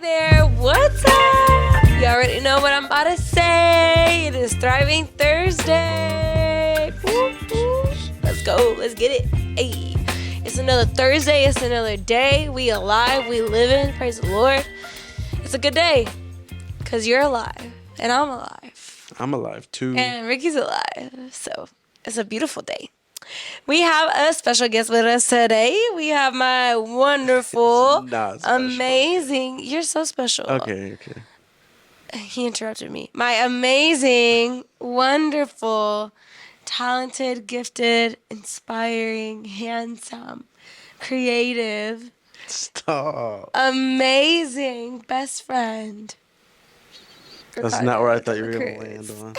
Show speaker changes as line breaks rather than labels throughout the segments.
there, what's up? You already know what I'm about to say. It is Thriving Thursday. Woo, woo. Let's go. Let's get it. Hey, it's another Thursday. It's another day. We alive. We living. Praise the Lord. It's a good day because you're alive and I'm alive.
I'm alive too.
And Ricky's alive. So it's a beautiful day. We have a special guest with us today. We have my wonderful, amazing... You're so special.
Okay.
He interrupted me. My amazing, wonderful, talented, gifted, inspiring, handsome, creative...
Stop.
Amazing best friend.
That's not where I thought you were going to land on.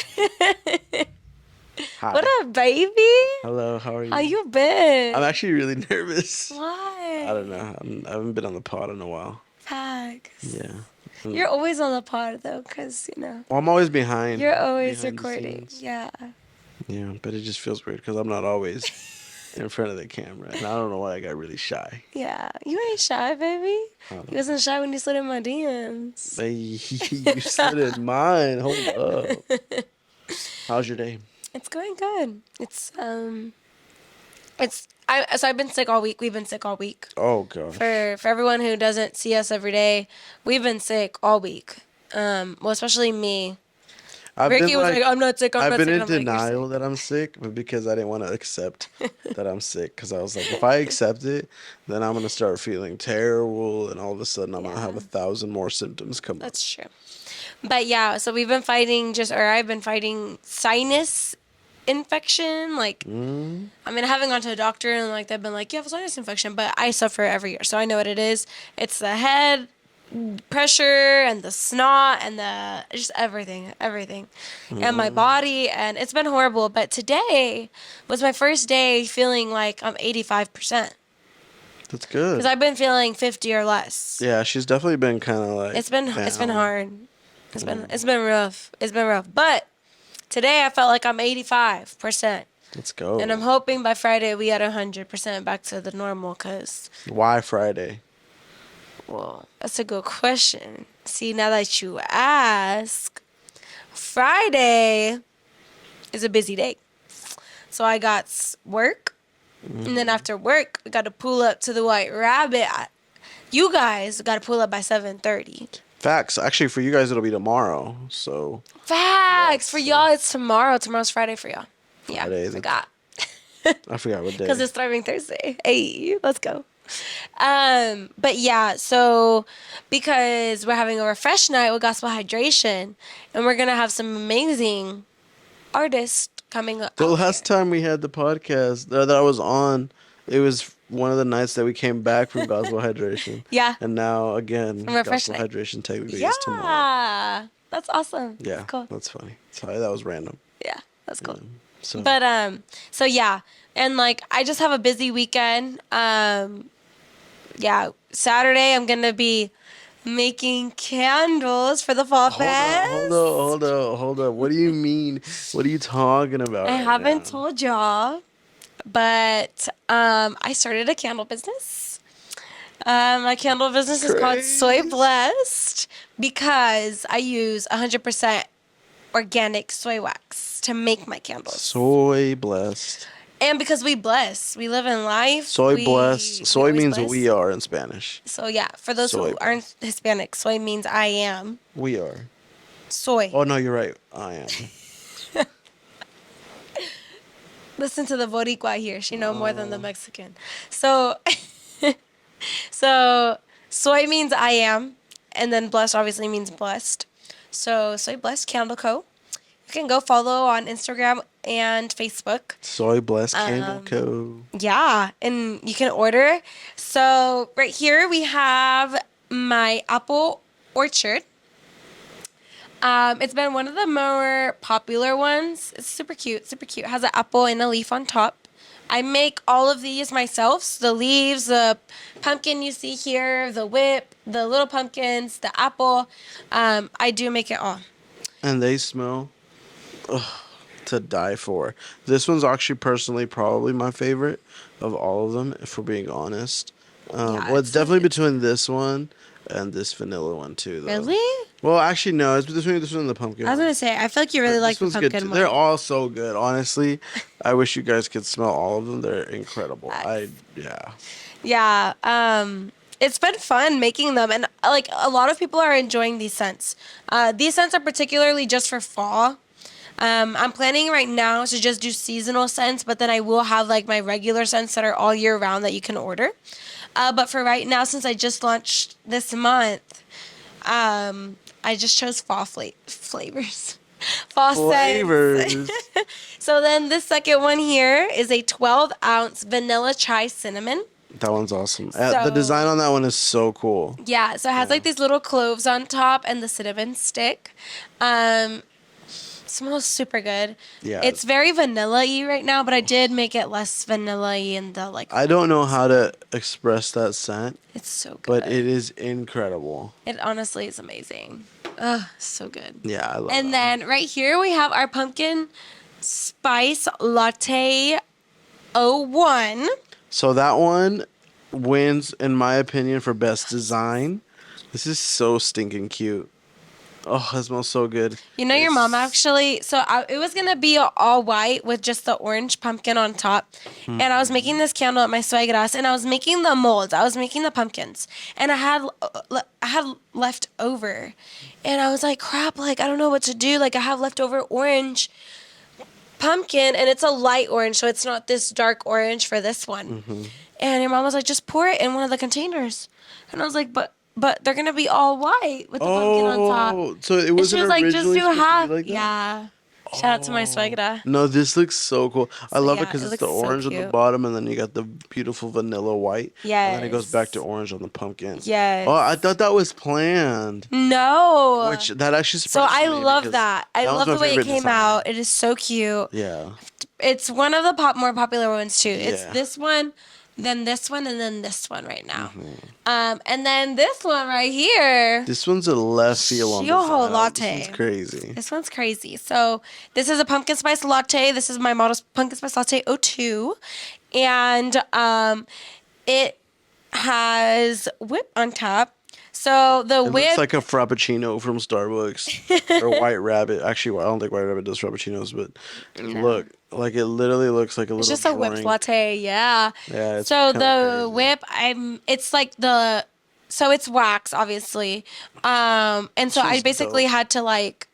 Hi.
What up, baby?
Hello, how are you?
How you been?
I'm actually really nervous.
Why?
I don't know. I haven't been on the pod in a while.
Facts.
Yeah.
You're always on the pod, though, because, you know.
Well, I'm always behind.
You're always
behind
recording. Yeah.
Yeah, but it just feels weird because I'm not always in front of the camera. And I don't know why I got really shy.
Yeah. You ain't shy, baby. You wasn't shy when you slid in my DMs.
Hey, you slid in mine. Hold up. How's your day?
It's going good. So I've been sick all week. We've been sick all week.
Oh gosh.
For everyone who doesn't see us every day, we've been sick all week. Well, especially me. Ricky was like, I'm not sick.
I've been in denial that I'm sick, but because I didn't want to accept that I'm sick, because I was like, if I accept it, then I'm gonna start feeling terrible, and all of a sudden I'm gonna have 1,000 more symptoms come up.
That's true. But yeah, so I've been fighting sinus infection. Like, I mean, I haven't gone to a doctor and like they've been like, you have a sinus infection, but I suffer every year, so I know what it is. It's the head pressure and the snot and the just everything, and my body, and it's been horrible. But today was my first day feeling like I'm 85%.
That's good.
Because I've been feeling 50 or less.
Yeah, she's definitely been kind of like.
It's been hard. It's been rough. But today I felt like I'm 85%.
Let's go.
And I'm hoping by Friday we at 100% back to the normal. Cause
why Friday?
Well, that's a good question. See, now that you ask, Friday is a busy day. So I got work. And then after work, we got to pull up to the White Rabbit. You guys got to pull up by 7:30.
Facts. Actually, for you guys, it'll be tomorrow. So.
Facts. For y'all, it's tomorrow. Tomorrow's Friday for y'all. Yeah, I forgot.
I forgot what day.
Because it's Thriving Thursday. Hey, let's go. But yeah, so because we're having a refresh night with Gospel Hydration, and we're going to have some amazing artists coming up.
The last time we had the podcast that I was on, it was one of the nights that we came back from Gospel Hydration.
Yeah.
And now, again, Gospel
night.
Hydration technically is tomorrow.
Yeah. That's awesome.
Yeah.
That's cool.
That's funny. Sorry, that was random.
Yeah. That's cool.
So.
But, so yeah. And, like, I just have a busy weekend. Yeah. Saturday, I'm going to be making candles for the Fall Fest.
Hold up. What do you mean? What are you talking about?
I haven't told y'all, but I started a candle business. My candle business is called Soyblessed because I use 100% organic soy wax to make my candles.
Soyblessed.
And because we bless, we live in life.
Soyblessed. Soy means
bless.
we are in Spanish.
So yeah, for those who aren't Hispanic, soy means I am.
We are.
Soy.
Oh no, you're right. I am.
Listen to the Boricua here. She know more than the Mexican. So, so soy means I am, and then blessed obviously means blessed. So Soyblessed Candle Co. You can go follow on Instagram and Facebook.
Soyblessed Candle Co.
Yeah, and you can order. So right here we have my apple orchard. It's been one of the more popular ones. It's super cute. It has an apple and a leaf on top. I make all of these myself. So the leaves, the pumpkin you see here, the whip, the little pumpkins, the apple. I do make it all.
And they smell to die for. This one's actually personally probably my favorite of all of them, if we're being honest. Well, it's definitely between this one and this vanilla one too, though.
Really?
Well, actually, no. It's between this one and the pumpkin.
I was gonna say, I feel like you really like
This
the
one's good.
pumpkin one.
They're all so good. Honestly, I wish you guys could smell all of them. They're incredible.
Nice.
Yeah.
Yeah. It's been fun making them, and like a lot of people are enjoying these scents. These scents are particularly just for fall. I'm planning right now to just do seasonal scents, but then I will have like my regular scents that are all year round that you can order. But for right now, since I just launched this month, I just chose fall flavors. Fall
Flavors.
scents. So then this second one here is a 12-ounce vanilla chai cinnamon.
That one's awesome.
So-
The design on that one is so cool.
Yeah, so it has like these little cloves on top and the cinnamon stick. Smells super good.
Yeah.
It's very vanilla-y right now, but I did make it less vanilla-y in the like.
I don't know how to express that scent,
It's so good.
but it is incredible.
It honestly is amazing. Ugh, so good.
Yeah, I love
And
that.
then right here we have our pumpkin spice latte 01.
So that one wins, in my opinion, for best design. This is so stinking cute. Oh, it smells so good.
You know, your mom actually, it was going to be all white with just the orange pumpkin on top. And I was making this candle at my Soyblessed, and I was making the molds. I was making the pumpkins. And I had left over. And I was like, crap, like, I don't know what to do. Like, I have leftover orange pumpkin, and it's a light orange, so it's not this dark orange for this one. And your mom was like, just pour it in one of the containers. And I was like, but they're gonna be all white with the pumpkin on top.
Oh, so it
And
wasn't
she was like, just
originally
do
supposed to be
half.
like that?
Yeah. Shout out to my Swaggada.
No, this looks so cool. I love it
yeah,
because
it
it's the
looks so
orange at the
cute.
bottom, and then you got the beautiful vanilla white. And then it goes back to
Yes.
orange on the pumpkin.
Yes.
Oh, I thought that was planned.
No.
Which that actually
So
surprised
I
me
love
because
that. I
was
love
my
the way it
favorite
came
design.
out. It is so cute.
Yeah.
It's one of the more popular ones too. It's
Yeah.
this one, then this one, and then this one right now.
Mm-hmm.
And then this one right here.
This one's a left field on the
Yoho
side.
latte.
This one's crazy.
This one's crazy. So this is a pumpkin spice latte. This is my model's pumpkin spice latte 02. And it has whip on top. So the
It
whip,
looks like a frappuccino from Starbucks or White Rabbit. Actually, I don't think White Rabbit does frappuccinos, but look, like it literally looks like a
it's
little
just a whipped
drink.
latte, yeah.
Yeah, it's
So
kinda
the
crazy.
whip, it's like so it's wax, obviously. And so I
Which is
basically
dope.
had to like,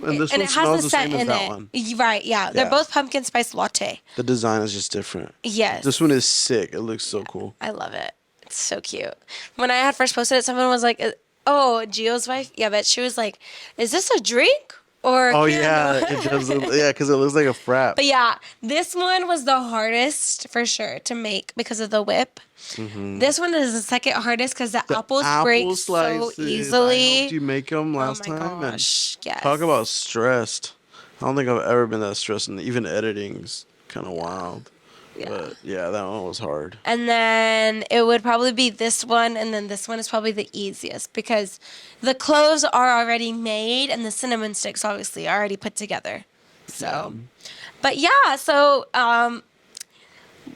And this
and
one
it has
smells
the
the
scent
same as
in
that
it.
one.
Right, yeah. They're
Yeah.
both pumpkin spice latte.
The design is just different.
Yes.
This one is sick. It looks so cool.
I love it. It's so cute. When I had first posted it, someone was like, "Oh, Gio's wife." Yeah, but she was like, "Is this a drink or?"
Oh
a
yeah,
candle?"
it does. Yeah, because it looks like a frap.
But yeah, this one was the hardest for sure to make because of the whip. This one is the second hardest because the apples break so
I
easily.
helped you make them
Oh
last
my
time.
gosh! Yes.
And talk about stressed. I don't think I've ever been that stressed, and even editing's kind of wild.
Yeah.
But yeah, that one was hard.
And then it would probably be this one, and then this one is probably the easiest because the cloves are already made, and the cinnamon sticks obviously are already put together. So, but yeah, so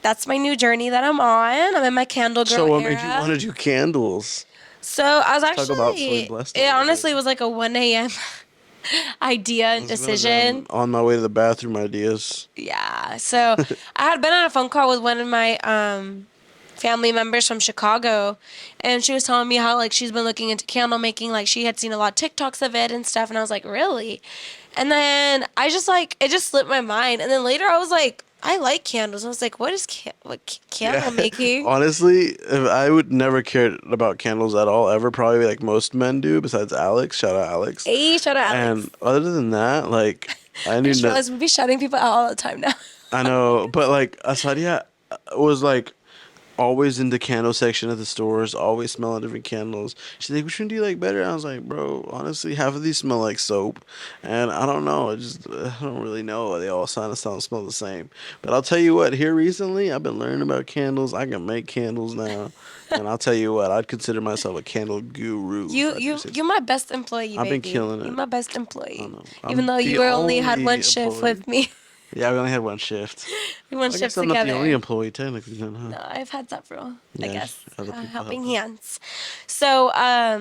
that's my new journey that I'm on. I'm in my candle girl
So what
era.
made you want to do candles?
So I was
Talk about
actually,
Soyblessed a
it
little
honestly
bit.
was like a 1 a.m. idea and decision.
On my way to the bathroom ideas.
Yeah. So I had been on a phone call with one of my family members from Chicago, and she was telling me how like she's been looking into candle making. Like she had seen a lot of TikToks of it and stuff, and I was like, really? And then I just like it just slipped my mind, and then later I was like, I like candles. I was like, what is candle making?
Honestly, if I would never cared about candles at all ever. Probably like most men do. Besides Alex, shout out Alex.
Hey, shout out Alex.
And other than that, like I
I
knew
just
that.
realized we be shouting people out all the time now.
I know, but like Asadia was like always in the candle section at the stores, always smelling different candles. She's like, which one do you like better? I was like, bro, honestly, half of these smell like soap, and I don't know. I don't really know. They all sound smell the same. But I'll tell you what. Here recently, I've been learning about candles. I can make candles now, and I'll tell you what. I'd consider myself a candle guru.
You're my best employee.
I've been
baby.
killing it.
You're my best employee.
know.
Even
I'm
though you
the
only had
only
one shift
employee.
with me.
Yeah, we only had one shift.
We one
I
shift
guess I'm not the only
together.
employee technically then, huh?
No, I've had several, I
Yeah,
guess,
other people
helping
helping.
hands. So, I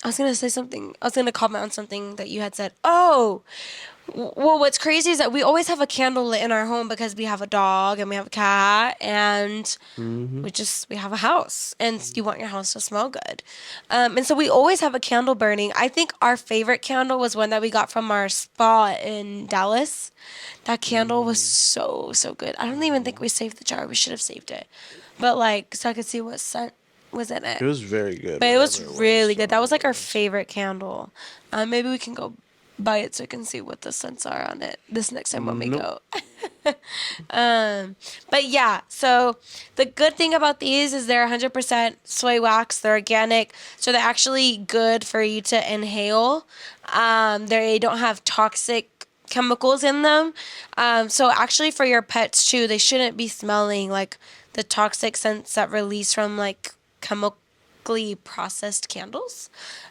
was gonna say something. I was gonna comment on something that you had said. Oh, well, what's crazy is that we always have a candle lit in our home because we have a dog and we have a cat and
Mm-hmm.
we have a house and you want your house to smell good. And so we always have a candle burning. I think our favorite candle was one that we got from our spa in Dallas. That candle was so, so good. I don't even think we saved the jar. We should have saved it. But like, so I could see what scent was in it.
It was very good,
But it was
whatever it was.
really
So
good. That was like
it
our
was.
favorite candle. Maybe we can go buy it so we can see what the scents are on it this next time when we
Nope.
go. But yeah, so the good thing about these is they're 100% soy wax. They're organic, so they're actually good for you to inhale. They don't have toxic chemicals in them. So actually for your pets too, they shouldn't be smelling like the toxic scents that release from like chemically processed candles.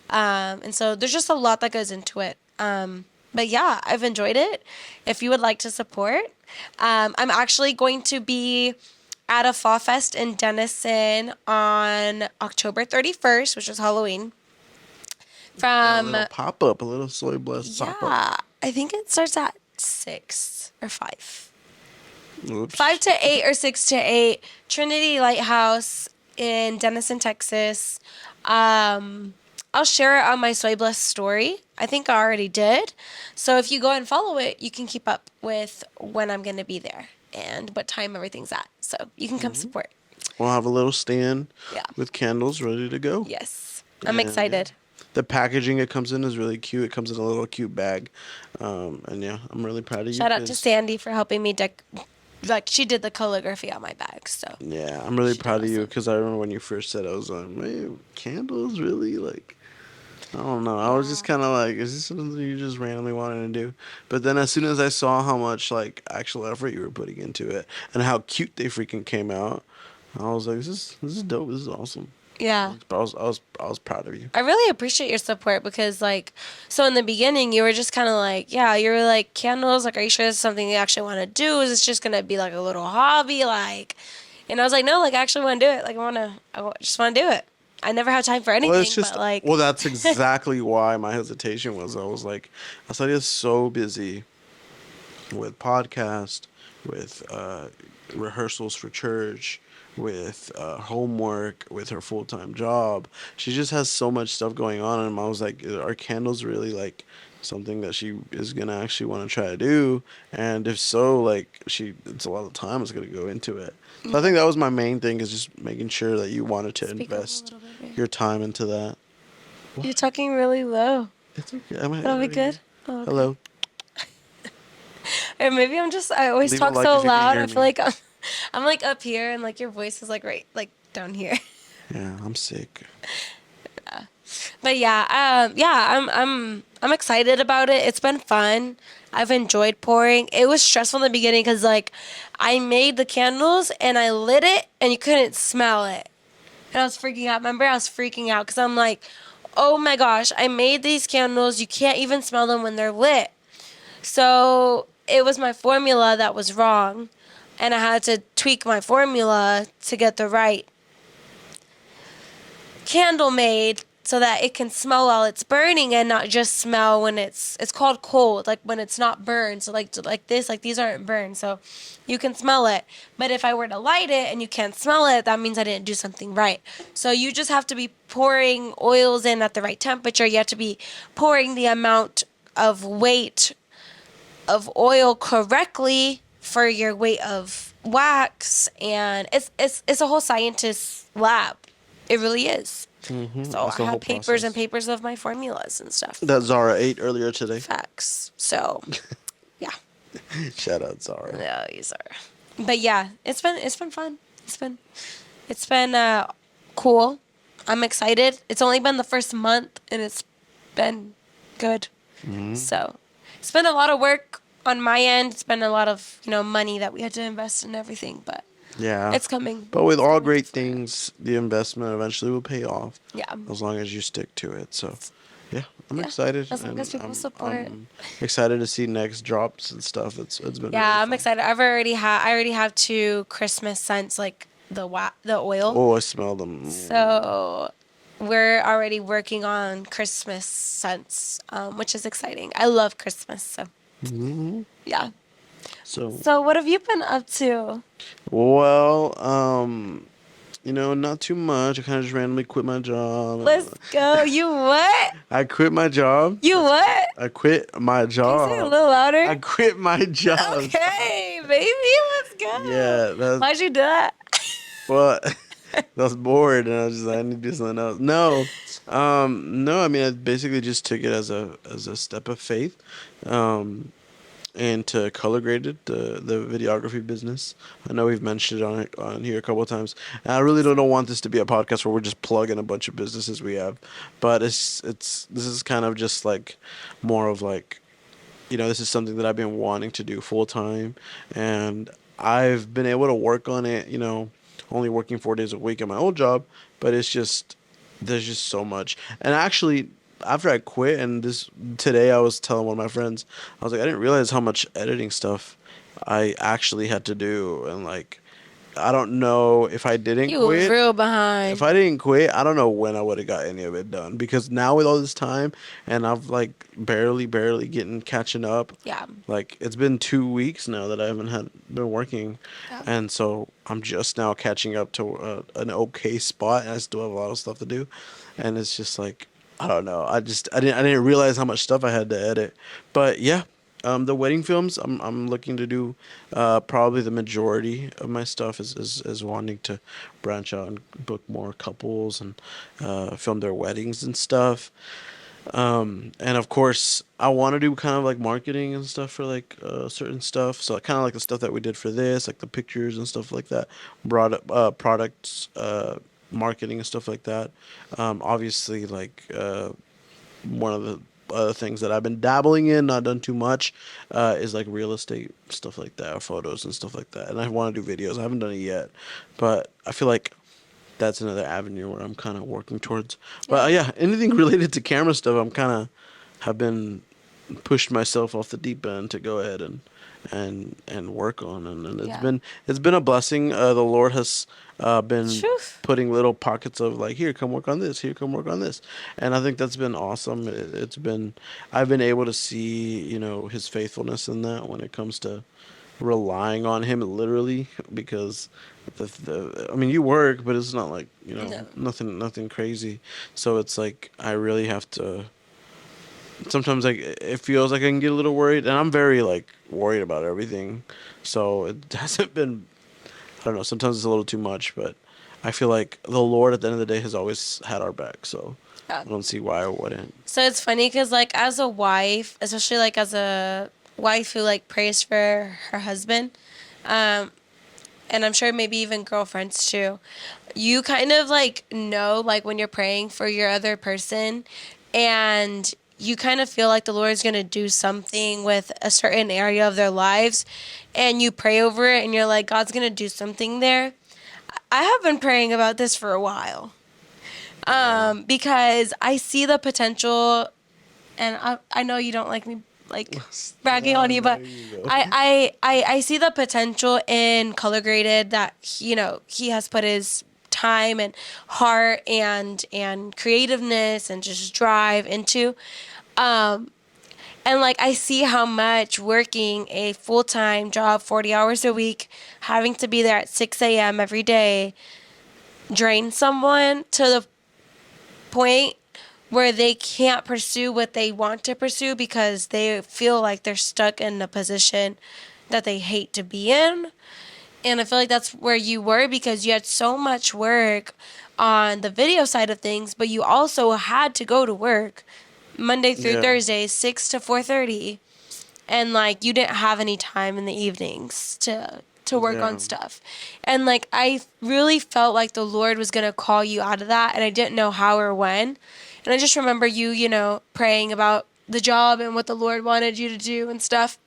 And so there's just a lot that goes into it. But yeah, I've enjoyed it. If you would like to support, I'm actually going to be at a Fall Fest in Denison on October 31st, which is Halloween.
Got a
From,
little pop up, a little soy blessed pop up.
yeah, I think it starts at 6 or 5.
Oops.
5 to 8 or 6 to 8, Trinity Lighthouse in Denison, Texas. I'll share it on my Soyblessed story. I think I already did. So if you go and follow it, you can keep up with when I'm going to be there and what time everything's at. So you can come support.
We'll have a little stand
Yeah.
with candles ready to go.
Yes. I'm
And,
excited.
the packaging it comes in is really cute. It comes in a little cute bag. And yeah, I'm really proud of you.
Shout out to
'Cause,
Sandy for helping me like she did the calligraphy on my bag. So
yeah, I'm really
She did
proud of you
awesome.
because I remember when you first said it, I was like, man, candles really like. I don't know. I was just
Yeah.
kind of like, is this something you just randomly wanted to do? But then as soon as I saw how much like actual effort you were putting into it and how cute they freaking came out, I was like, this is dope. This is awesome.
Yeah.
I was proud of you.
I really appreciate your support because, like, so in the beginning, you were just kind of like, yeah, you were like, candles, like, are you sure it's something you actually want to do? Is this just going to be like a little hobby? Like, and I was like, no, like, I actually want to do it. Like, just want to do it. I never have time for
Well,
anything,
it's just
but like,
well, that's exactly why my hesitation was. I was like, Asadia's so busy with podcast, with rehearsals for church, with homework, with her full time job. She just has so much stuff going on, and I was like, are candles really like something that she is gonna actually want to try to do? And if so, like it's a lot of time is gonna go into it. So I think that was my main thing is just making sure that you wanted to
speak up a
invest
little bit. Babe.
your time into that.
You're talking really low.
It's okay. I'm
That'll be
right here.
good. Oh, okay.
Hello.
Or maybe I always
Leave a
talk
like
so
if you can
loud.
hear
I feel
me.
like I'm like up here and like your voice is like right, like down here.
Yeah, I'm sick.
But yeah, I'm excited about it. It's been fun. I've enjoyed pouring. It was stressful in the beginning because like I made the candles and I lit it and you couldn't smell it, and I was freaking out. Remember, I was freaking out because I'm like, oh my gosh, I made these candles. You can't even smell them when they're lit. So it was my formula that was wrong, and I had to tweak my formula to get the right candle made so that it can smell while it's burning and not just smell when it's called cold, like when it's not burned. So like this, like these aren't burned, so you can smell it. But if I were to light it and you can't smell it, that means I didn't do something right. So you just have to be pouring oils in at the right temperature. You have to be pouring the amount of weight of oil correctly for your weight of wax, and it's a whole scientist's lab. It really is. So
It's
I
a whole
have papers and
process.
papers of my formulas and stuff.
That Zara ate earlier today.
Facts. So yeah.
Shout out Zara.
No, these are. But yeah, it's been fun. It's been cool. I'm excited. It's only been the first month and it's been good. So it's been a lot of work on my end. It's been a lot of, money that we had to invest in everything, but
Yeah.
it's coming.
But with
It's
all
coming
great
to fruition.
things, the investment eventually will pay off.
Yeah.
As long as you stick to it. So Yeah, I'm
Yeah,
excited,
as long as
and
people support.
I'm excited to see next drops and stuff. It's been really
Yeah, I'm
fun.
excited. I already have 2 Christmas scents, like the oil.
Oh, I smell them.
So we're already working on Christmas scents, which is exciting. I love Christmas, so
Hmm.
yeah.
So,
So what have you been up to?
well, not too much. I kind of just randomly quit my job.
Let's go. You what?
I quit my job.
You what?
I quit my
Can you say it a
job.
little louder?
I quit my job.
Okay, baby, let's go.
Yeah, that's
Why'd you do that?
well, I was bored and I was just like, I need to do something else. No. I mean, I basically just took it as a step of faith, um, into Colorgr8d, the videography business. I know we've mentioned it on here a couple of times. And I really don't want this to be a podcast where we're just plugging a bunch of businesses we have, but this is kind of just like more of like, this is something that I've been wanting to do full time, and I've been able to work on it. Only working 4 days a week at my old job, but it's just there's just so much. And actually, after I quit, and this today, I was telling one of my friends, I was like, I didn't realize how much editing stuff I actually had to do, and like, I don't know if I didn't
You was
quit
real
if
behind.
I didn't quit, I don't know when I would have got any of it done because now with all this time and I've like barely getting catching up.
Yeah.
Like it's been 2 weeks now that I haven't had been working,
Yeah.
and so I'm just now catching up to an okay spot, and I still have a lot of stuff to do, and it's just like I don't know. I didn't realize how much stuff I had to edit, but yeah. The wedding films, I'm looking to do, probably the majority of my stuff is wanting to branch out and book more couples and film their weddings and stuff. And of course, I want to do kind of like marketing and stuff for like certain stuff. So kind of like the stuff that we did for this, like the pictures and stuff like that, brought up products, marketing and stuff like that. Obviously, like one of the other things that I've been dabbling in, not done too much, is like real estate stuff like that, photos and stuff like that. And I want to do videos. I haven't done it yet, but I feel like that's another avenue where I'm kind of working towards. But
Yeah.
yeah, anything related to camera stuff, I'm kind of have been pushed myself off the deep end to go ahead and work on, and
Yeah.
it's been a blessing. The Lord has been
Phew.
putting little pockets of like, here, come work on this, here, come work on this, and I think that's been awesome. It's been I've been able to see His faithfulness in that when it comes to relying on Him literally because I mean you work, but it's not like
No.
nothing crazy, so it's like I really have to sometimes like it feels like I can get a little worried, and I'm very like worried about everything. So it hasn't been. I don't know. Sometimes it's a little too much, but I feel like the Lord at the end of the day has always had our back. So
Yeah.
I don't see why I wouldn't.
So it's funny because, like, as a wife, especially like as a wife who like prays for her husband, um, and I'm sure maybe even girlfriends too, you kind of like know like when you're praying for your other person, and you kind of feel like the Lord is gonna do something with a certain area of their lives, and you pray over it, and you're like, God's gonna do something there. I have been praying about this for a while. Because I see the potential, and I know you don't like me like bragging on you, but
There you go.
I see the potential in Colorgr8d that he has put his time and heart and creativeness and just drive into, and like I see how much working a full-time job 40 hours a week, having to be there at 6 a.m. every day, drains someone to the point where they can't pursue what they want to pursue because they feel like they're stuck in a position that they hate to be in. And I feel like that's where you were because you had so much work on the video side of things, but you also had to go to work Monday through
Yeah.
Thursday, 6 to 4:30, and like you didn't have any time in the evenings to work
Yeah.
on stuff. And like I really felt like the Lord was going to call you out of that, and I didn't know how or when. And I just remember you praying about the job and what the Lord wanted you to do and stuff.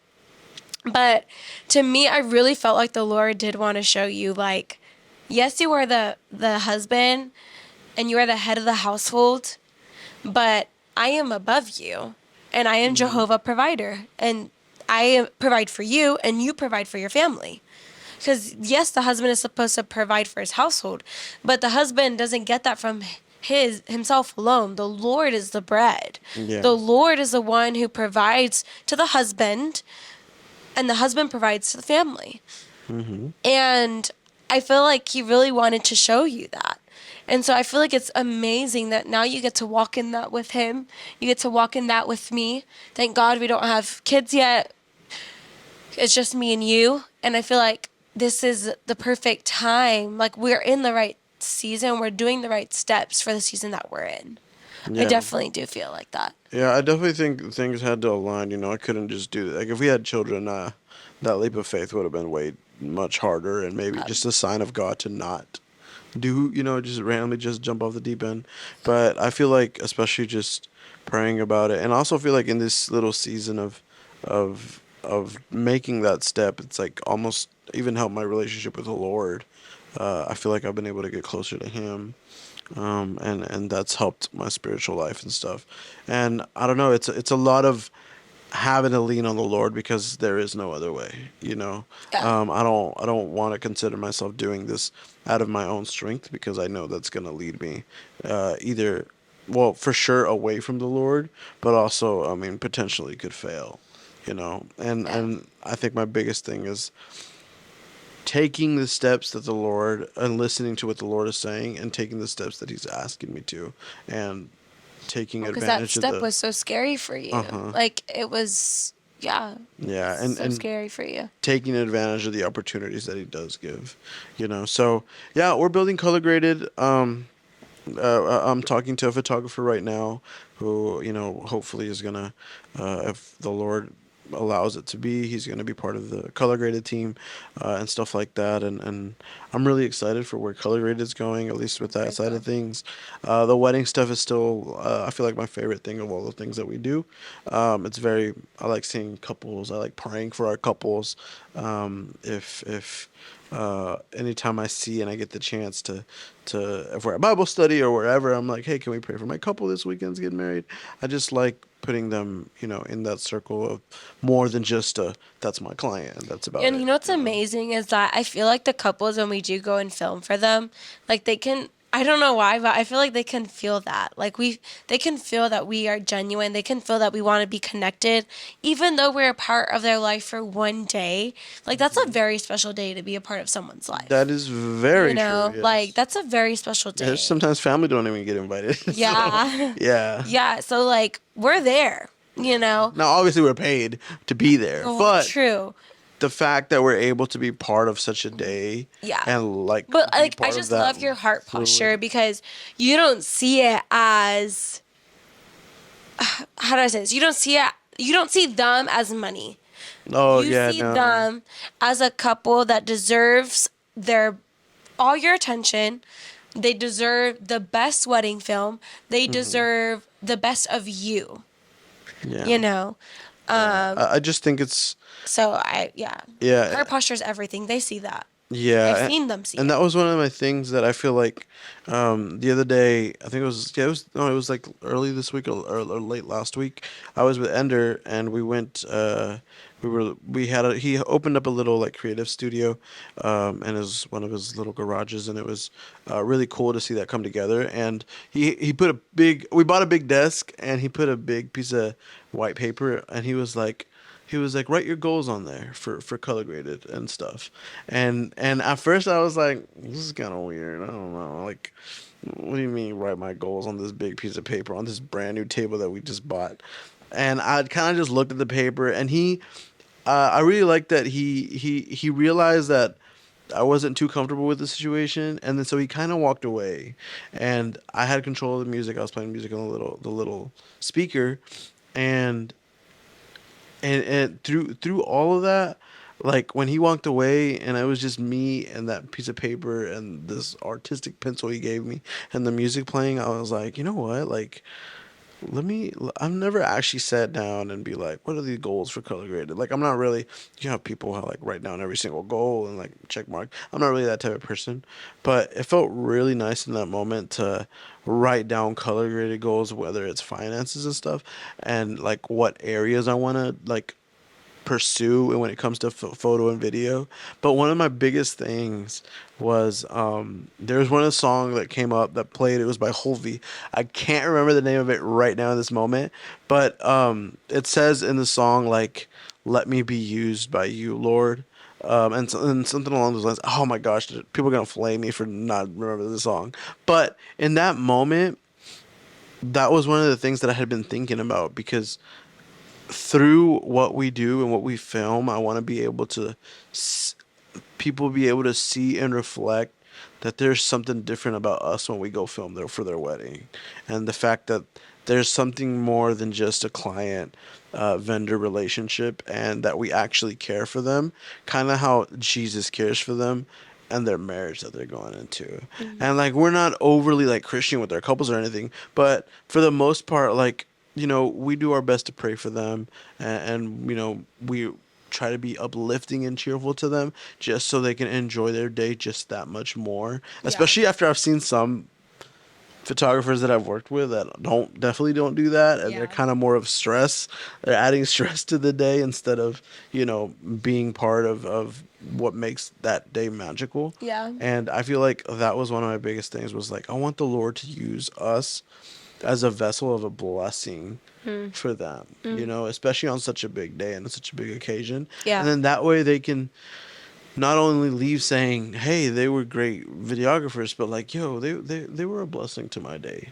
But to me, I really felt like the Lord did want to show you, like, yes, you are the husband and you are the head of the household, but I am above you, and I am
Mm-hmm.
Jehovah provider, and provide for you, and you provide for your family. Because yes, the husband is supposed to provide for his household, but the husband doesn't get that from himself alone. The Lord is the bread.
Yeah.
The Lord is the one who provides to the husband, and the husband provides to the family.
Mm-hmm.
And I feel like he really wanted to show you that. And so I feel like it's amazing that now you get to walk in that with him. You get to walk in that with me. Thank God we don't have kids yet. It's just me and you. And I feel like this is the perfect time. Like, we're in the right season. We're doing the right steps for the season that we're in. I
Yeah.
definitely do feel like that.
Yeah, I definitely think things had to align. I couldn't just do that. Like, if we had children, that leap of faith would have been way much harder, and maybe just a sign of God to not do, just randomly just jump off the deep end. But I feel like, especially just praying about it, and I also feel like in this little season of making that step, it's like almost even helped my relationship with the Lord. I feel like I've been able to get closer to Him, and that's helped my spiritual life and stuff. And I don't know, it's a lot of having to lean on the Lord because there is no other way.
Yeah.
I don't want to consider myself doing this out of my own strength because I know that's gonna lead me either, well, for sure away from the Lord, but also, I mean, potentially could fail.
Yeah.
And I think my biggest thing is taking the steps that the Lord and listening to what the Lord is saying and taking the steps that He's asking me to, and taking
Because that
advantage of
step
the
was so scary for you.
uh-huh.
Like, it was, yeah,
Yeah,
so
and
scary for you.
taking advantage of the opportunities that He does give. So yeah, we're building color graded. I'm talking to a photographer right now who, hopefully is gonna, if the Lord allows it to be, he's gonna be part of the color graded team, and stuff like that. And I'm really excited for where color graded is going, at least with that
Very
side of
cool.
things. The wedding stuff is still, I feel like my favorite thing of all the things that we do. I like seeing couples. I like praying for our couples. If anytime I see and I get the chance to if we're at Bible study or wherever, I'm like, hey, can we pray for my couple this weekend's getting married? I just like putting them, in that circle of more than just that's my client. That's about
And
it.
you know what's amazing is that I feel like the couples, when we do go and film for them, like they can, I don't know why, but I feel like they can feel that. Like they can feel that we are genuine. They can feel that we want to be connected, even though we're a part of their life for one day. Like, that's a very special day to be a part of someone's
That
life.
is very true.
Like,
Yes.
that's a very special
There's
day.
sometimes family don't even get invited. So
Yeah.
yeah.
Yeah. So, like, we're there.
Now obviously we're paid to be there,
Oh,
but
true.
the fact that we're able to be part of such a day
Yeah.
and like
But
be
like, I
part of
just
that
love your heart posture
fluid.
because you don't see it as, how do I say this? You don't see them as money.
Oh
You
yeah,
see
no.
them as a couple that deserves all your attention. They deserve the best wedding film. They
Hmm.
deserve the best of you,
Yeah.
you know?
Yeah. I just think it's
So yeah.
yeah.
Heart posture is everything. They see that. I've
Yeah,
seen them see
and
it.
that was one of my things that I feel like the other day. I think it was yeah, it was no, it was like early this week or late last week. I was with Ender and we went. He opened up a little like creative studio, and it was one of his little garages, and it was really cool to see that come together. And he put a big. We bought a big desk, and he put a big piece of white paper, and he was like, write your goals on there for color graded and stuff. And at first I was like, this is kind of weird. I don't know. Like, what do you mean write my goals on this big piece of paper on this brand new table that we just bought? And I kind of just looked at the paper, and I really liked that he realized that I wasn't too comfortable with the situation, and then so he kind of walked away, and I had control of the music. I was playing music on the little speaker, and and through all of that, like when he walked away and it was just me and that piece of paper and this artistic pencil he gave me and the music playing, I was like, you know what, like I've never actually sat down and be like, what are the goals for Colorgr8d? Like, I'm not really, you have people who like write down every single goal and like check mark. I'm not really that type of person, but it felt really nice in that moment to write down Colorgr8d goals, whether it's finances and stuff, and like what areas I want to like pursue and when it comes to photo and video. But one of my biggest things was there's one of the song that came up that played. It was by Hubby. I can't remember the name of it right now in this moment, but it says in the song like, "Let me be used by you, Lord." And something along those lines. Oh my gosh, people are gonna flame me for not remembering the song. But in that moment, that was one of the things that I had been thinking about because through what we do and what we film, I want to be able to people be able to see and reflect that there's something different about us when we go film there for their wedding, and the fact that there's something more than just a client vendor relationship, and that we actually care for them, kind of how Jesus cares for them and their marriage that they're going into. And like we're not overly like Christian with our couples or anything, but for the most part, like we do our best to pray for them, and we try to be uplifting and cheerful to them just so they can enjoy their day just that much more.
Yeah.
Especially after I've seen some photographers that I've worked with that definitely don't do that, and they're
Yeah.
kind of more of stress. They're adding stress to the day instead of being part of what makes that day magical.
Yeah.
And I feel like that was one of my biggest things was like I want the Lord to use us as a vessel of a blessing for them, especially on such a big day and such a big occasion. And
Yeah.
then that way they can not only leave saying, "Hey, they were great videographers," but like, "Yo, they were a blessing to my day."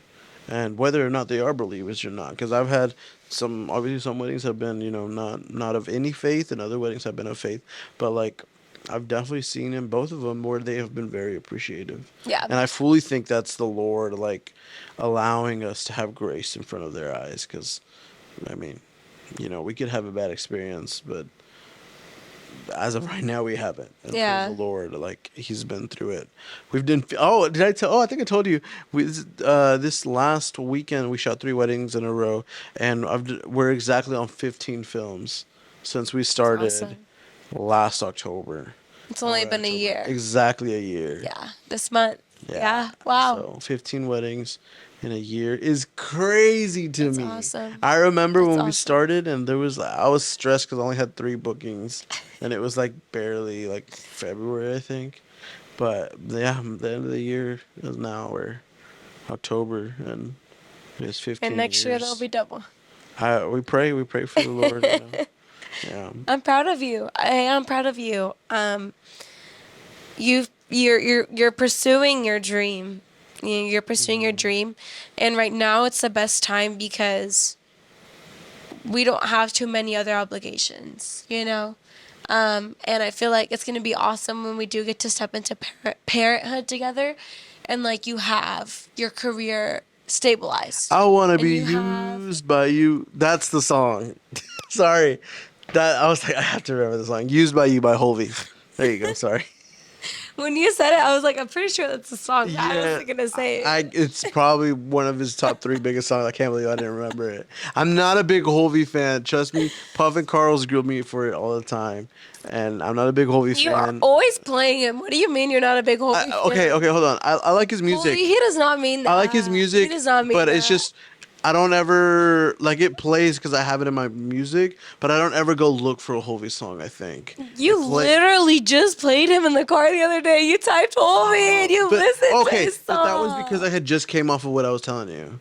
And whether or not they are believers or not, because I've had obviously some weddings have been, not of any faith, and other weddings have been of faith. But like, I've definitely seen in both of them where they have been very appreciative.
Yeah.
And I fully think that's the Lord, like, allowing us to have grace in front of their eyes. Because, I mean, we could have a bad experience, but as of right now, we haven't. And praise the
Yeah.
Lord, like He's been through it. We've done. Oh, did I tell? Oh, I think I told you. This last weekend we shot 3 weddings in a row, and we're exactly on 15 films since we
It's
started
awesome.
last October.
It's
Oh,
only
we're in
been a
October.
year.
Exactly a year.
Yeah. This month.
Yeah.
Yeah. Wow.
So 15 weddings in a year is crazy to
That's
me.
awesome.
I remember
That's
when we
awesome.
started and I was stressed because I only had 3 bookings, and it was like barely like February, I think. But yeah, the end of the year is now, we're October, and it's
And
15
next year there'll
years.
be double.
We pray for the Lord. Yeah.
I'm proud of you. I am proud of you. You're pursuing your dream. You're pursuing your dream, and right now it's the best time because we don't have too many other obligations. And I feel like it's gonna be awesome when we do get to step into parenthood together, and like you have your career stabilized,
I want to
and
be
you have.
used by you. That's the song. Sorry. That I was like, I have to remember the song. Used by You by Holvey. There you go. Sorry.
When you said it, I was like, I'm pretty sure that's the song. I
Yeah,
wasn't gonna say
I
it.
it's probably one of his top 3 biggest songs. I can't believe I didn't remember it. I'm not a big Holvey fan. Trust me, Puff and Carl's grilled me for it all the time, and I'm not a big Holvey
You are
fan.
always playing him. What do you mean you're not a big Hobie
Okay,
fan?
okay, hold on. I like his
Hobie,
music.
he does not mean
I like his
that. He
music,
does not mean
but it's
that.
just I don't ever like it plays because I have it in my music, but I don't ever go look for a Holvey song. I think
You
it play.
literally just played him in the car the other day. You typed Hobie and you
But
listened to
okay,
his
but that was because I
song.
had just came off of what I was telling you.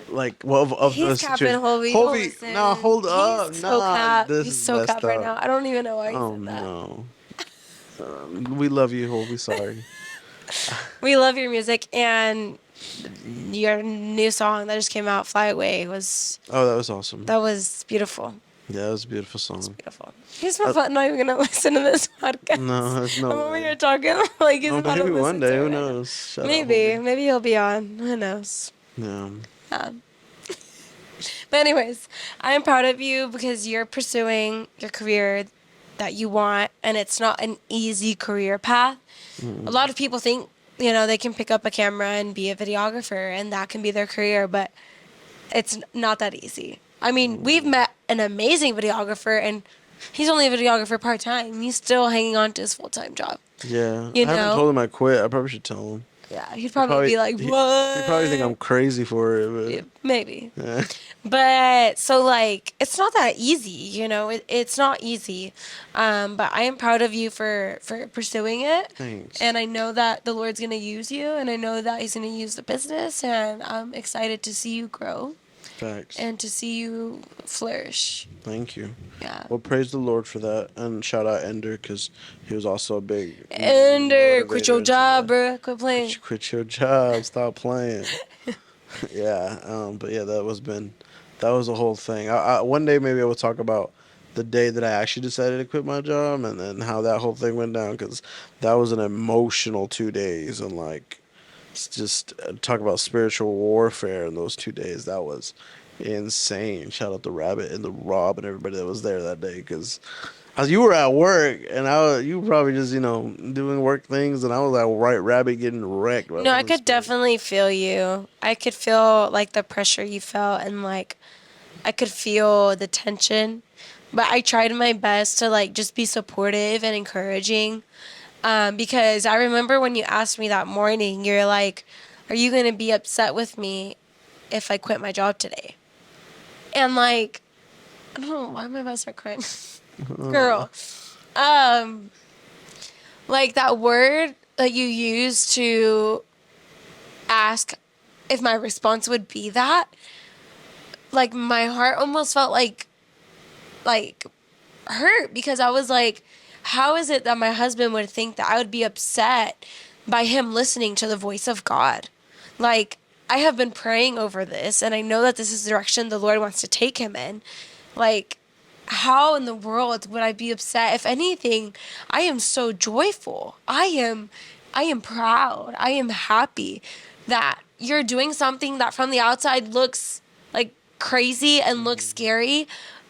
Like, well, of
He's
the
capping
situation.
Hobie. Don't
Hovey, nah,
listen.
hold
He's
up,
so
nah,
cap.
this
He's
is
so
messed
cap right
up.
now. I don't even know why he
Oh
said that.
no, we love you, Hovey. Sorry.
We love your music, and your new song that just came out, "Fly Away," was
Oh, that was awesome.
that was beautiful.
Yeah, that was a beautiful
It's
song.
beautiful. He's not
Uh,
not even gonna listen to this
no,
podcast.
there's
I'm
no
over
way.
here talking like he's
Oh,
about to
maybe one
listen to
day.
it
Who
right now.
knows? Shout out, Hovey.
Maybe he'll be on. Who knows?
Yeah.
Um, but anyways, I am proud of you because you're pursuing your career that you want, and it's not an easy career path. A lot of people think they can pick up a camera and be a videographer, and that can be their career, but it's not that easy. I mean, we've met an amazing videographer, and he's only a videographer part-time. He's still hanging on to his full-time job,
Yeah,
you
I haven't
know?
told him I quit. I probably should tell him.
Yeah, he'd
He
probably
probably
be like,
he probably think I'm
what?
crazy for
Yeah,
it,
maybe.
but yeah.
But so like it's not that easy, it's not easy. But I am proud of you for pursuing it.
Thanks.
And I know that the Lord's gonna use you, and I know that He's gonna use the business, and I'm excited to see you grow
Facts.
and to see you flourish.
Thank you.
Yeah.
Well, praise the Lord for that, and shout out Ender because he was also a big
Ender, quit your
motivator into
job,
that.
bro. Quit playing.
Quit your job. Stop playing. Yeah. But yeah, that was the whole thing. One day maybe I will talk about the day that I actually decided to quit my job and then how that whole thing went down because that was an emotional 2 days and like it's just talk about spiritual warfare in those 2 days. That was insane. Shout out to Rabbit and the Rob and everybody that was there that day because as you were at work and you were probably just doing work things and I was at Rabbit getting wrecked by the
I
Holy
could
Spirit.
definitely feel you. I could feel like the pressure you felt, and like I could feel the tension. But I tried my best to like just be supportive and encouraging. Because I remember when you asked me that morning, you're like, "Are you gonna be upset with me if I quit my job today?" And like, I don't know why am I about to start crying, girl. Um, like that word that you used to ask if my response would be that, like my heart almost felt like hurt because I was like, how is it that my husband would think that I would be upset by him listening to the voice of God? Like, I have been praying over this, and I know that this is the direction the Lord wants to take him in. Like, how in the world would I be upset? If anything, I am so joyful. I am proud. I am happy that you're doing something that from the outside looks like crazy and looks scary,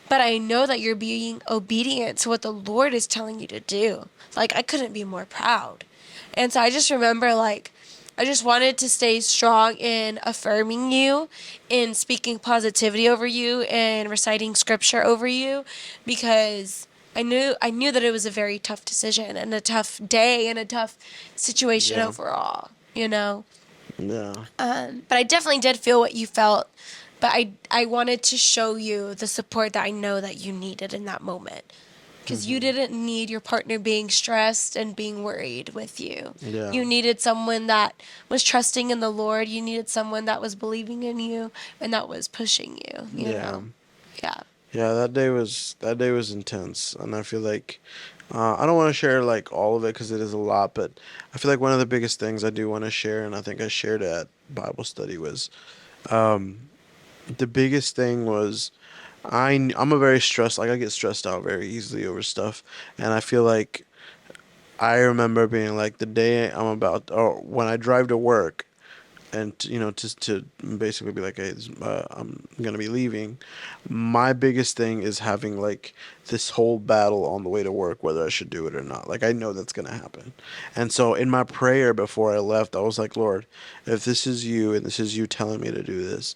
but I know that you're being obedient to what the Lord is telling you to do. Like, I couldn't be more proud. And so I just remember, like, I just wanted to stay strong in affirming you, in speaking positivity over you, and reciting scripture over you, because I knew that it was a very tough decision and a tough day and a tough situation
Yeah.
overall.
Yeah.
But I definitely did feel what you felt. But I wanted to show you the support that I know that you needed in that moment. Because you didn't need your partner being stressed and being worried with you.
Yeah.
You needed someone that was trusting in the Lord. You needed someone that was believing in you and that was pushing you,
Yeah.
Yeah.
Yeah, that day was intense, and I feel like I don't want to share like all of it because it is a lot, but I feel like one of the biggest things I do want to share, and I think I shared it at Bible study, was the biggest thing was I'm a very stressed like I get stressed out very easily over stuff, and I feel like I remember being like the day I'm about or when I drive to work and just to basically be like, hey, I'm gonna be leaving. My biggest thing is having like this whole battle on the way to work, whether I should do it or not. Like I know that's gonna happen, and so in my prayer before I left, I was like, Lord, if this is you and this is you telling me to do this,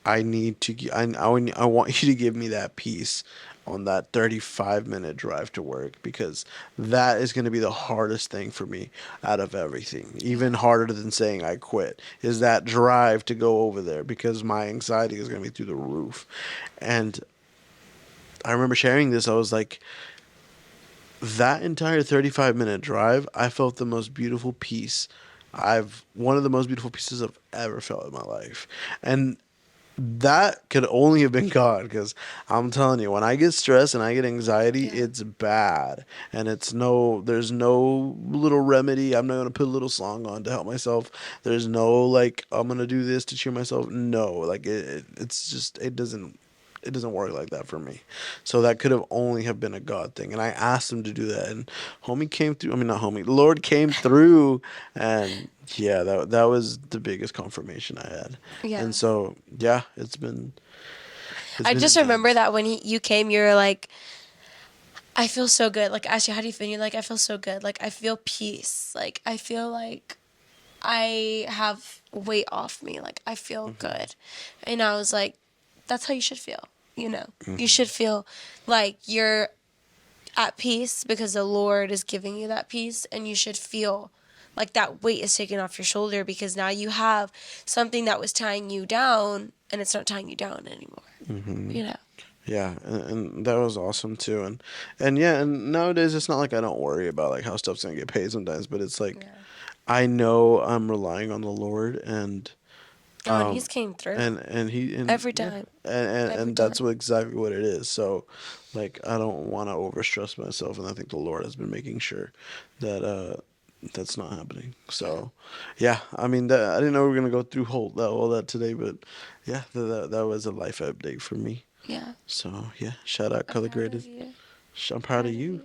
I need to. I want you to give me that peace on that 35-minute drive to work because that is going to be the hardest thing for me out of everything. Even harder than saying I quit is that drive to go over there because my anxiety is going to be through the roof. And I remember sharing this. I was like, that entire 35-minute drive, I felt the most beautiful peace. One of the most beautiful pieces I've ever felt in my life. And that could only have been God because I'm telling you, when I get stressed and I get anxiety,
Yeah.
it's bad. And there's no little remedy. I'm not going to put a little song on to help myself. There's no, like, I'm going to do this to cheer myself. No, like, it's just, it doesn't work like that for me. So that could have only have been a God thing. And I asked him to do that. And homie came through. I mean, not homie, Lord came through. And yeah, that was the biggest confirmation I had.
Yeah.
And so, yeah, it's
I
been
just remember
intense.
that when you came, you were like, I feel so good. Like, Ashley, how do you feel? And you're like, I feel so good. Like, I feel peace. Like, I feel like I have weight off me. Like, I feel good. And I was like, that's how you should feel, you know? You should feel like you're at peace because the Lord is giving you that peace, and you should feel like that weight is taken off your shoulder because now you have something that was tying you down, and it's not tying you down anymore, you know?
Yeah, and that was awesome too, and yeah, and nowadays it's not like I don't worry about like how stuff's gonna get paid sometimes, but it's like
Yeah.
I know I'm relying on the Lord, and
Oh, and he's came through
and he and
every
yeah,
time.
and
Every
and that's
time.
what exactly what it is. So, like I don't want to overstress myself, and I think the Lord has been making sure that that's not happening. So, yeah, I mean I didn't know we were gonna go through all that today, but yeah, that was a life update for me.
Yeah.
So yeah, shout out
I'm proud of
Colorgr8d.
you.
I'm proud
Proud
of
of
you
you.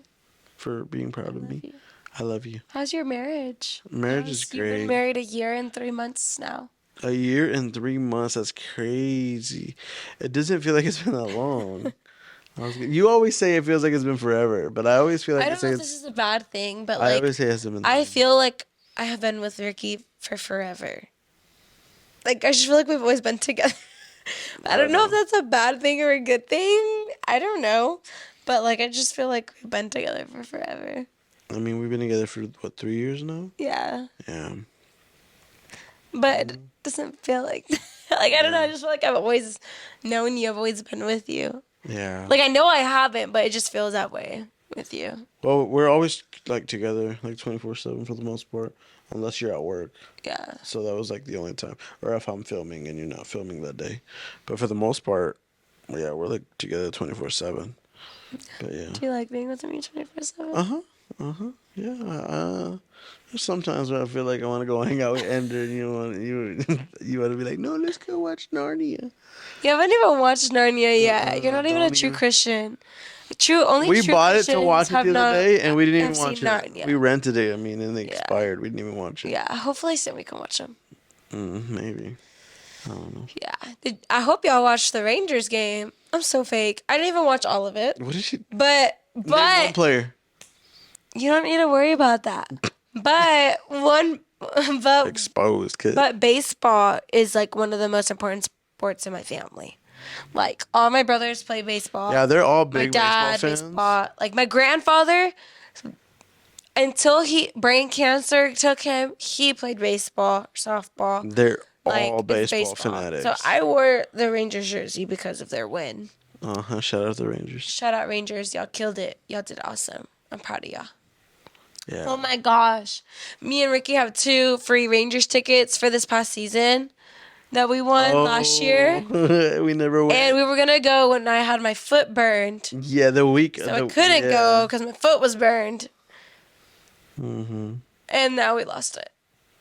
for being
I
proud of
love
me.
you.
I love you.
How's your marriage?
Marriage is
You've been
great.
married 1 year and 3 months now.
A year and 3 months. That's crazy. It doesn't feel like it's been that long. You always say it feels like it's been forever, but I always feel like
I
it's
don't know
like
if this is a bad thing, but
I
like,
always say it hasn't been that
I
long.
feel like I have been with Ricky for forever. Like, I just feel like we've always been together. I
I
don't
don't
know if
know.
that's a bad thing or a good thing. I don't know. But like, I just feel like we've been together for forever.
I mean, we've been together for what, 3 years now?
Yeah.
Yeah.
But it doesn't feel like, like, I don't know.
Yeah.
I just feel like I've always known you. I've always been with you.
Yeah.
Like, I know I haven't, but it just feels that way with you.
Well, we're always like together, like 24/7 for the most part, unless you're at work.
Yeah.
So that was like the only time, or if I'm filming and you're not filming that day. But for the most part, yeah, we're like together 24/7. But yeah.
Do you like being with me 24/7?
Uh huh. Uh huh. Yeah. There's sometimes where I feel like I want to go hang out with Ender, and you want to be like, no, let's go watch Narnia.
You haven't even watched Narnia yet. You're not even a
Don't
true
even.
Christian. Only
We
true
bought it to
Christians
watch it
have
the other
not
day, and we didn't
have
even
seen
watch it. We
Narnia.
rented it. I mean, and they
Yeah.
expired. We didn't even watch it.
Yeah. Hopefully soon we can watch them.
Maybe. I don't know.
Yeah. I hope y'all watched the Rangers game. I'm so fake. I didn't even watch all of it.
What did she?
But
Name one player.
you don't need to worry about that. But
Exposed kid.
but baseball is like one of the most important sports in my family. Like, all my brothers play baseball.
Yeah, they're all
My
big
dad,
baseball fans.
Like, my grandfather, until brain cancer took him, he played baseball, softball.
They're
Like,
all
it's
baseball
baseball.
fanatics.
So I wore the Rangers jersey because of their win.
Shout out to the Rangers.
Shout out Rangers. Y'all killed it. Y'all did awesome. I'm proud of y'all.
Yeah.
Oh my gosh. Me and Ricky have 2 free Rangers tickets for this past season that we won last year.
We never went.
And we were going to go when I had my foot burned.
Yeah, the week.
So I couldn't go because my foot was burned.
Mm-hmm.
And now we lost it.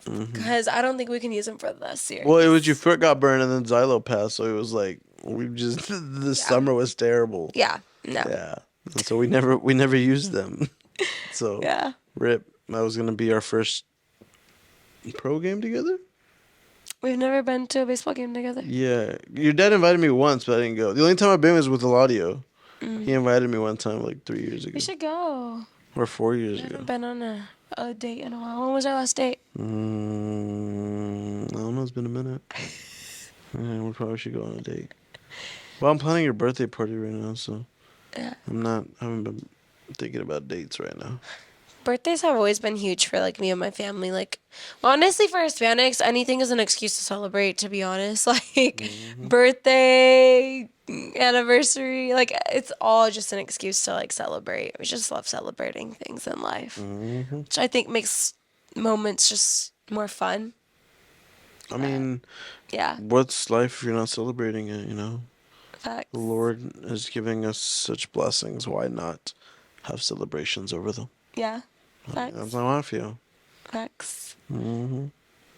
Because I don't think we can use them for the series.
Well, it was your foot got burned and then Xylo passed, so it was like the summer was terrible.
Yeah. No.
Yeah. And so we never used them. So
Yeah.
rip. That was gonna be our first pro game together.
We've never been to a baseball game together.
Yeah, your dad invited me once, but I didn't go. The only time I've been was with Eladio. He invited me one time, like 3 years ago,
We should go.
or 4 years
I
ago.
haven't been on a date in a while. When was our last date?
I don't know. It's been a minute. Yeah, we probably should go on a date. Well, I'm planning your birthday party right now, so
Yeah.
I haven't been thinking about dates right now.
Birthdays have always been huge for like me and my family. Like, honestly, for Hispanics, anything is an excuse to celebrate. To be honest, like birthday, anniversary, like it's all just an excuse to like celebrate. We just love celebrating things in life, which I think makes moments just more fun.
I mean,
Yeah,
what's life if you're not celebrating it? You know,
facts.
the Lord is giving us such blessings. Why not have celebrations over them?
Yeah,
That's
facts.
how I feel.
Facts.
Hmm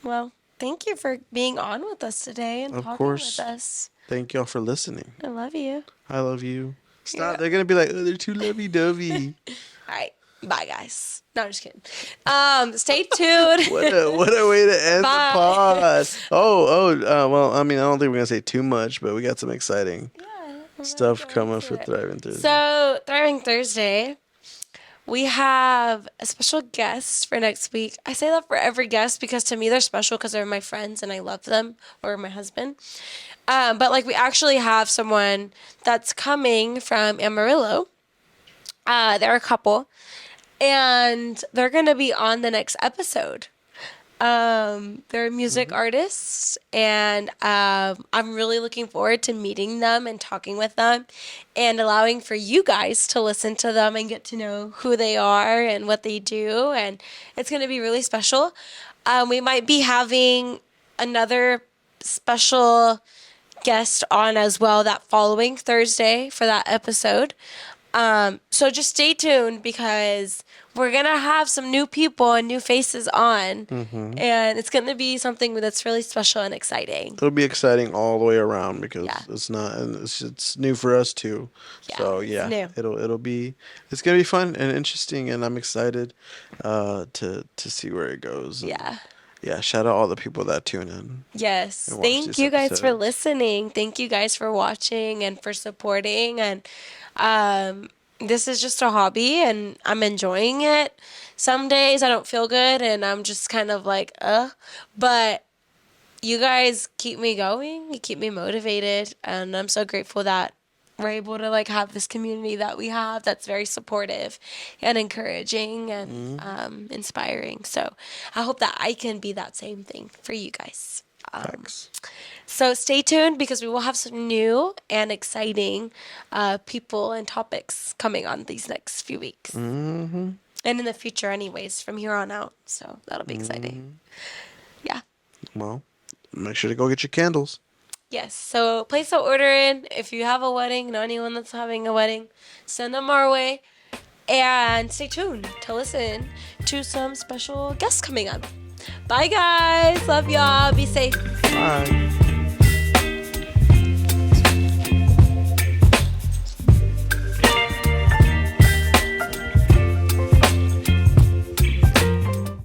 Well, thank you for being on with us today and
Of
talking
course.
with us.
Thank y'all for listening.
I love you.
I love you. Stop.
Yeah.
They're gonna be like, oh, they're too lovey-dovey.
All right. Bye, guys. No, I'm just kidding. Stay tuned.
What a way to end
Bye.
the pod. Well, I mean, I don't think we're gonna say too much, but we got some exciting
Yeah,
stuff
going
coming
to
for
it.
Thriving Thursday.
So, Thriving Thursday, We have a special guest for next week. I say that for every guest because to me they're special because they're my friends and I love them, or my husband. But like we actually have someone that's coming from Amarillo. They're a couple, and they're gonna be on the next episode. They're music artists, and I'm really looking forward to meeting them and talking with them and allowing for you guys to listen to them and get to know who they are and what they do. And it's going to be really special. We might be having another special guest on as well that following Thursday for that episode. So just stay tuned because we're going to have some new people and new faces on. And it's going to be something that's really special and exciting.
It'll be exciting all the way around because
Yeah.
it's not, and it's new for us too.
Yeah,
So
it's
yeah,
new.
it's gonna be fun and interesting, and I'm excited to see where it goes. And
Yeah.
yeah. Shout out all the people that tune in.
Yes.
And watch
Thank
these
you guys for
episodes.
listening. Thank you guys for watching and for supporting. And this is just a hobby and I'm enjoying it. Some days I don't feel good and I'm just kind of like, But you guys keep me going. You keep me motivated. And I'm so grateful that we're able to like have this community that we have that's very supportive and encouraging and inspiring. So I hope that I can be that same thing for you guys.
Thanks.
So stay tuned because we will have some new and exciting people and topics coming on these next few weeks.
Mm-hmm.
And in the future anyways, from here on out. So that'll be exciting. Yeah.
Well, make sure to go get your candles.
Yes. So place an order in. If you have a wedding, know anyone that's having a wedding, send them our way. And stay tuned to listen to some special guests coming up. Bye, guys. Love y'all. Be safe.
Bye.